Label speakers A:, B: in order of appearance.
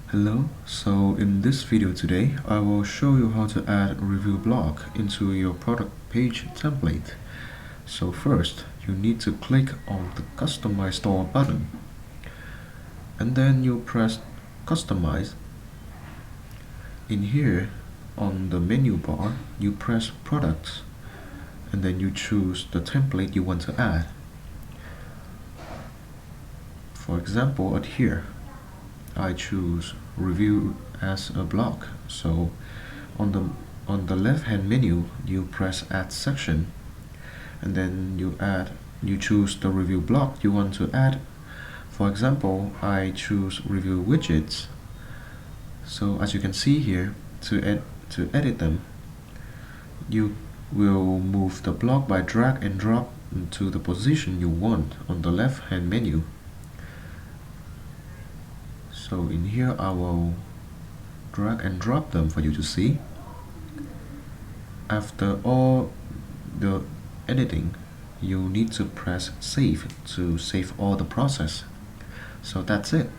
A: Hello, so in this video today, I will show you how to add review block into your product page template. So first, you need to click on the Customize Store button, and then you press Customize. In here, on the menu bar, you press Products, and then you choose the template you want to add. For example, at here, I choose review as a block. So on the left hand menu, you press add section, and then you choose the review block you want to add. For example, I choose review widgets. So as you can see here, to edit them, you will move the block by drag and drop to the position you want on the left hand menu. So in here, I will drag and drop them for you to see. After all the editing, you need to press save to save all the process. So that's it.